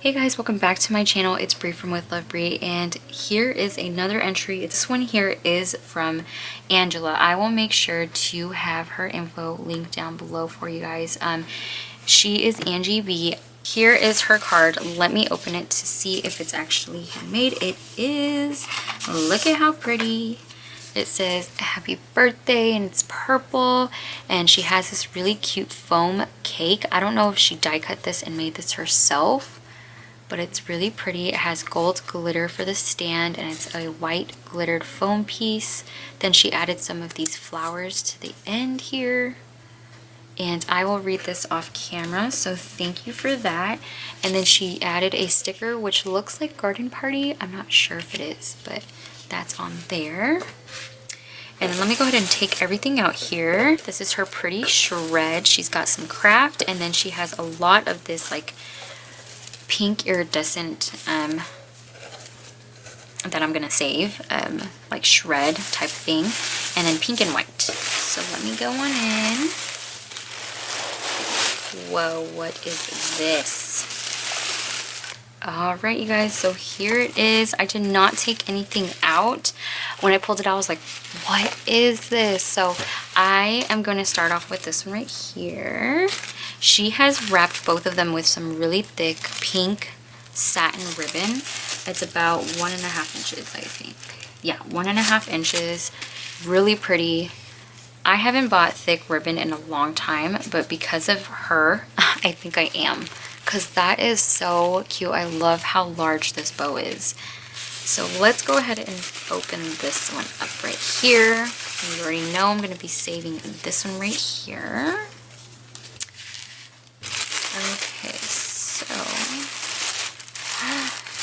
Hey guys, welcome back to my channel. It's Bree from With Love Bree, and here is another entry. This one here is from Angela. I will make sure to have her info linked down below for you guys. She is AngieB. Here is her card. Let me open it to see if it's actually handmade. It is. Look at how pretty. It says happy birthday and it's purple, and she has this really cute foam cake. I don't know if she die cut this and made this herself, but it's really pretty. It has gold glitter for the stand, and it's a white glittered foam piece. Then she added some of these flowers to the end here, and I will read this off camera, so thank you for that. And then she added a sticker which looks like garden party. I'm not sure if it is, but that's on there. And then let me go ahead and take everything out here. This is her pretty shred. She's got some craft, and then she has a lot of this like pink iridescent that I'm gonna save, like shred type thing, and then pink and white. So let me go on in. Whoa, what is this? Alright, you guys, so here it is. I did not take anything out. When I pulled it out, I was like, what is this? So I am going to start off with this one right here. She has wrapped both of them with some really thick pink satin ribbon. It's about 1.5 inches, I think. Yeah, 1.5 inches. Really pretty. I haven't bought thick ribbon in a long time, but because of her, I think I am. Because that is so cute. I love how large this bow is. So let's go ahead and open this one up right here. You already know I'm going to be saving this one right here. Okay, so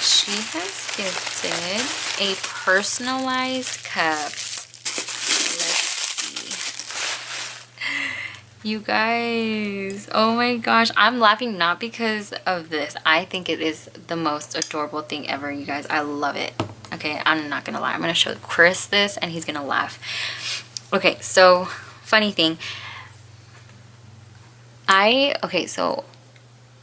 she has gifted a personalized cup. You guys, oh my gosh, I'm laughing not because of this. I think it is the most adorable thing ever, you guys. I love it. Okay, I'm not gonna lie. I'm gonna show Chris this and he's gonna laugh. Okay, so funny thing. So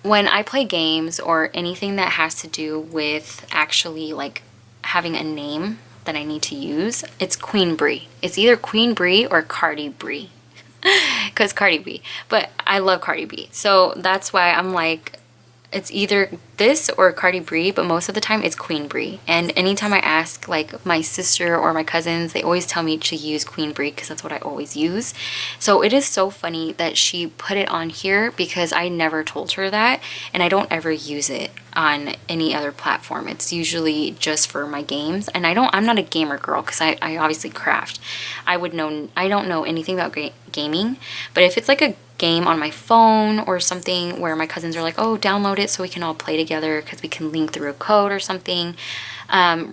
when I play games or anything that has to do with actually like having a name that I need to use, it's Queen Bree. It's either Queen Bree or Cardi Bree. Because Cardi B, but I love Cardi B, so that's why I'm like, it's either this or Cardi Bree, but most of the time it's Queen Bree. And anytime I ask like my sister or my cousins, they always tell me to use Queen Bree because that's what I always use. So it is so funny that she put it on here because I never told her that, and I don't ever use it on any other platform. It's usually just for my games, and I'm not a gamer girl because I obviously craft. I don't know anything about gaming, but if it's like a game on my phone or something where my cousins are like, oh, download it so we can all play together because we can link through a code or something.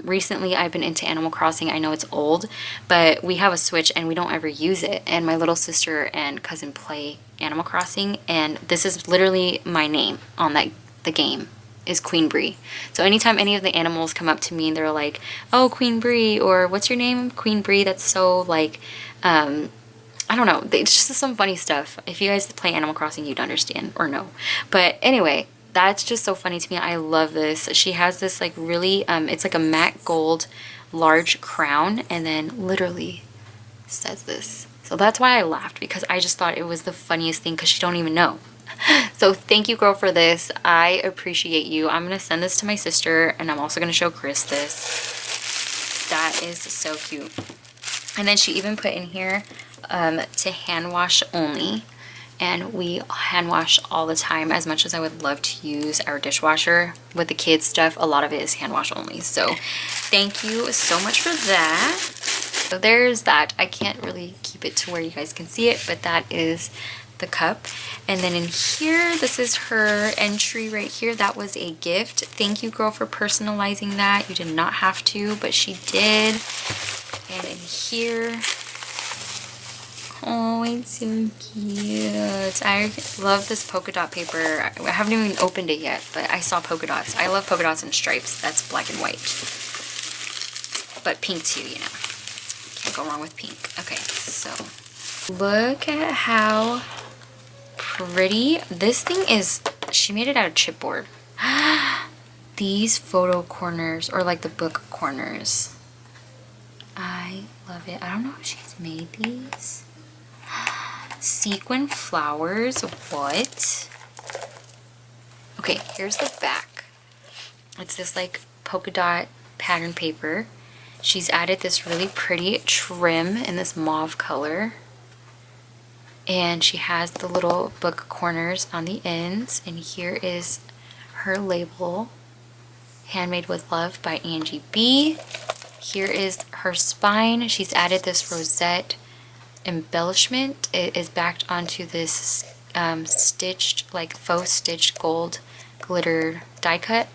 Recently I've been into Animal Crossing. I know it's old, but we have a Switch and we don't ever use it, and my little sister and cousin play Animal Crossing, and this is literally my name on the game is Queen Bree. So anytime any of the animals come up to me and they're like, oh, Queen Bree, or what's your name? Queen Bree. That's so like I don't know, it's just some funny stuff. If you guys play Animal Crossing, you'd understand, or no. But anyway, that's just so funny to me. I love this. She has this like really, it's like a matte gold large crown, and then literally says this. So that's why I laughed, because I just thought it was the funniest thing, because she don't even know. So thank you, girl, for this. I appreciate you. I'm going to send this to my sister, and I'm also going to show Chris this. That is so cute. And then she even put in here to hand wash only, and we hand wash all the time. As much as I would love to use our dishwasher with the kids stuff, a lot of it is hand wash only. So thank you so much for that. So there's that. I can't really keep it to where you guys can see it, but that is the cup. And then in here, this is her entry right here. That was a gift. Thank you, girl, for personalizing that. You did not have to, but she did. And in here, oh, it's so cute. I love this polka dot paper. I haven't even opened it yet, but I saw polka dots. I love polka dots and stripes. That's black and white. But pink too, you know. Can't go wrong with pink. Okay, so look at how pretty. This thing is, she made it out of chipboard. these photo corners, or like the book corners. I love it. I don't know if she's made these. Sequin flowers, what? Okay, here's the back. It's this like polka dot pattern paper. She's added this really pretty trim in this mauve color. And she has the little book corners on the ends. And here is her label, Handmade with Love by AngieB. Here is her spine. She's added this rosette embellishment. It is backed onto this stitched, like faux stitched gold glitter die cut.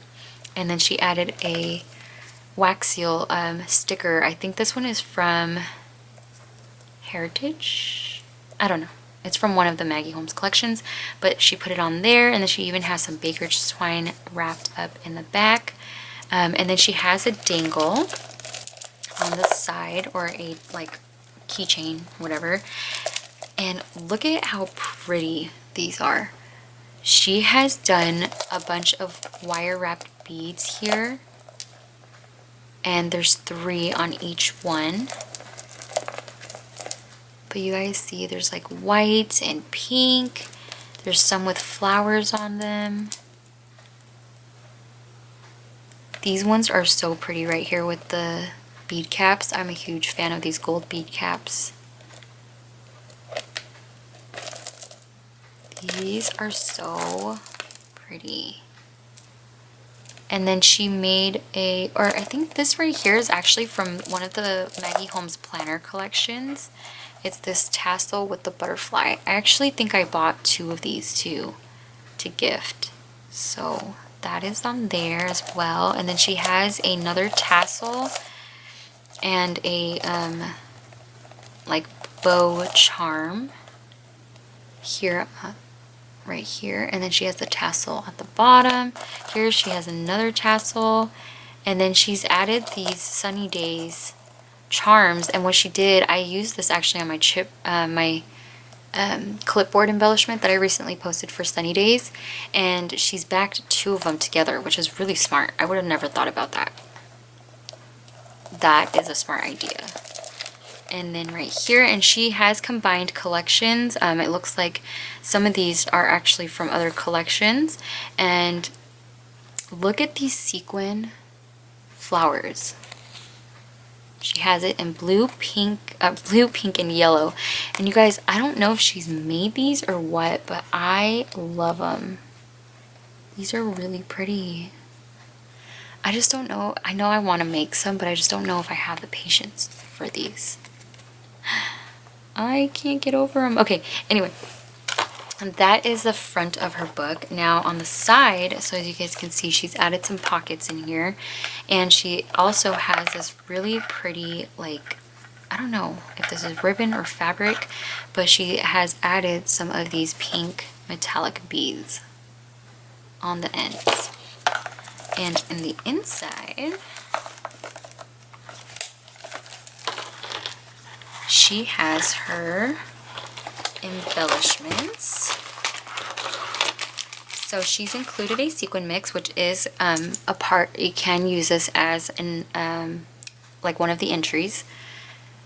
And then she added a wax seal sticker. I think this one is from Heritage. I don't know. It's from one of the Maggie Holmes collections, but she put it on there. And then she even has some baker's twine wrapped up in the back. And then she has a dangle on the side, or a like keychain, whatever. And look at how pretty these are. She has done a bunch of wire wrapped beads here, and there's 3 on each one. But you guys see there's like white and pink. There's some with flowers on them. These ones are so pretty right here with the bead caps. I'm a huge fan of these gold bead caps. These are so pretty. And then she made a, or I think this right here is actually from one of the Maggie Holmes planner collections. It's this tassel with the butterfly. I actually think I bought 2 of these too to gift. So that is on there as well. And then she has another tassel and a like bow charm here, right here. And then she has the tassel at the bottom. Here she has another tassel. And then she's added these Sunny Days charms. And what she did, I used this actually on my clipboard embellishment that I recently posted for Sunny Days, and she's backed 2 of them together, which is really smart. I would have never thought about that. That is a smart idea. And then right here, and she has combined collections. It looks like some of these are actually from other collections. And look at these sequin flowers. She has it in blue, pink, and yellow. And you guys, I don't know if she's made these or what, but I love them. These are really pretty. I just don't know. I know I want to make some, but I just don't know if I have the patience for these. I can't get over them. Okay, anyway. And that is the front of her book. Now on the side, so as you guys can see, she's added some pockets in here. And she also has this really pretty, like, I don't know if this is ribbon or fabric, but she has added some of these pink metallic beads on the ends. And in the inside, she has her embellishments. So she's included a sequin mix, which is a part. You can use this as an like one of the entries.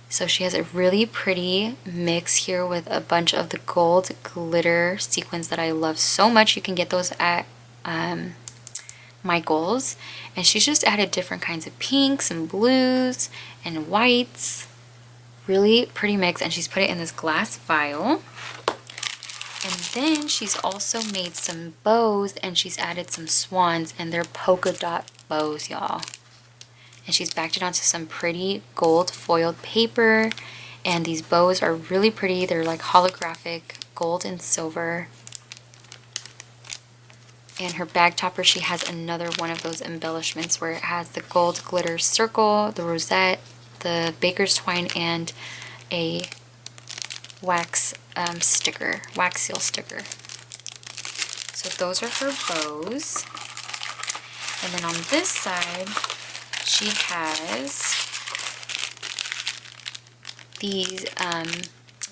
So she has a really pretty mix here with a bunch of the gold glitter sequins that I love so much. You can get those at Michael's. And she's just added different kinds of pinks and blues and whites. Really pretty mix, and she's put it in this glass vial. And then she's also made some bows, and she's added some swans, and they're polka dot bows, y'all. And she's backed it onto some pretty gold foiled paper, and these bows are really pretty. They're like holographic gold and silver. And her bag topper, she has another one of those embellishments where it has the gold glitter circle, the rosette, the baker's twine, and a wax sticker, wax seal sticker. So those are her bows. And then on this side, she has these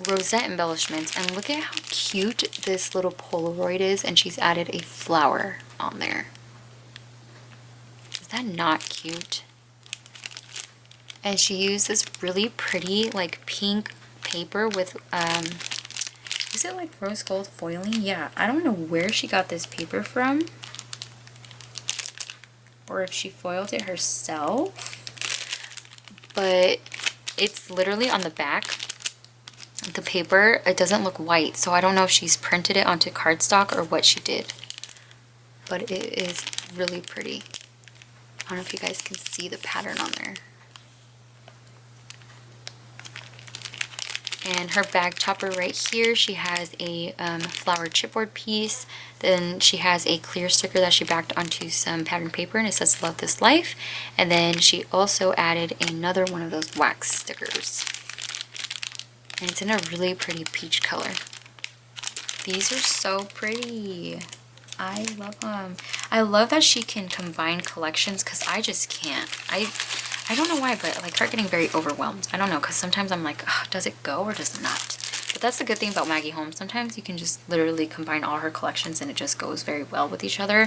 rosette embellishments. And look at how cute this little Polaroid is. And she's added a flower on there. Is that not cute? And she used this really pretty like pink paper with is it like rose gold foiling? Yeah, I don't know where she got this paper from, or if she foiled it herself, but it's literally on the back. The paper, it doesn't look white, so I don't know if she's printed it onto cardstock or what she did, but it is really pretty. I don't know if you guys can see the pattern on there. And her bag topper right here, she has a flower chipboard piece. Then she has a clear sticker that she backed onto some pattern paper, and it says "Love This Life." And then she also added another one of those wax stickers. And it's in a really pretty peach color. These are so pretty. I love them. I love that she can combine collections, because I just can't. I don't know why, but like start getting very overwhelmed. I don't know, because sometimes I'm like, oh, does it go or does it not? But that's the good thing about Maggie Holmes. Sometimes you can just literally combine all her collections and it just goes very well with each other.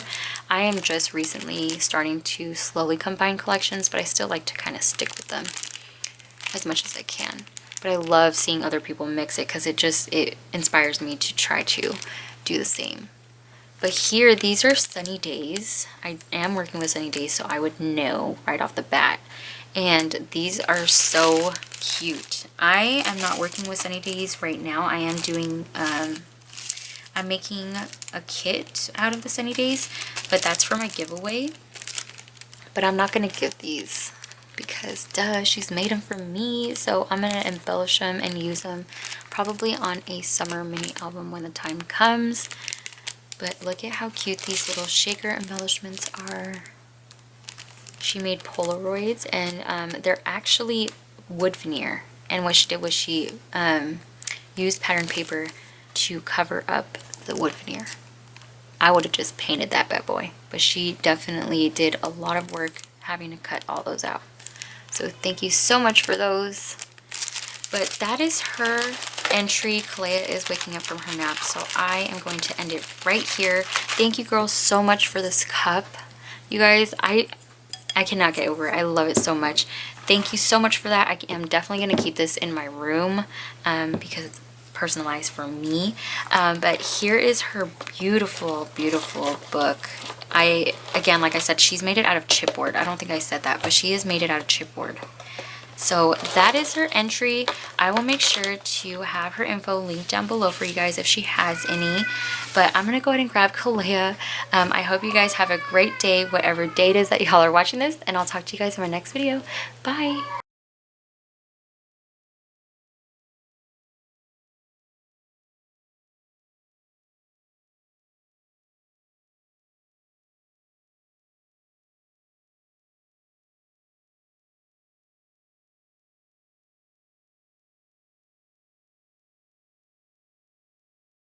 I am just recently starting to slowly combine collections, but I still like to kind of stick with them as much as I can. But I love seeing other people mix it, because it inspires me to try to do the same. But here, these are Sunny Days. I am working with Sunny Days, so I would know right off the bat. And these are so cute. I am not working with Sunny Days right now. I am doing, I'm making a kit out of the Sunny Days, but that's for my giveaway. But I'm not going to give these, because duh, she's made them for me. So I'm going to embellish them and use them probably on a summer mini album when the time comes. But look at how cute these little shaker embellishments are. She made Polaroids, and they're actually wood veneer. And what she did was she used pattern paper to cover up the wood veneer. I would have just painted that bad boy, but she definitely did a lot of work having to cut all those out. So thank you so much for those. But that is her entry. Kalea is waking up from her nap, so I am going to end it right here. Thank you girls so much for this cup. You guys, I cannot get over it. I love it so much. Thank you so much for that. I am definitely going to keep this in my room because it's personalized for me. But here is her beautiful, beautiful book. Again, like I said, she's made it out of chipboard. I don't think I said that, but she has made it out of chipboard. So that is her entry. I will make sure to have her info linked down below for you guys if she has any. But I'm going to go ahead and grab Kalea. I hope you guys have a great day, whatever day it is that y'all are watching this. And I'll talk to you guys in my next video. Bye.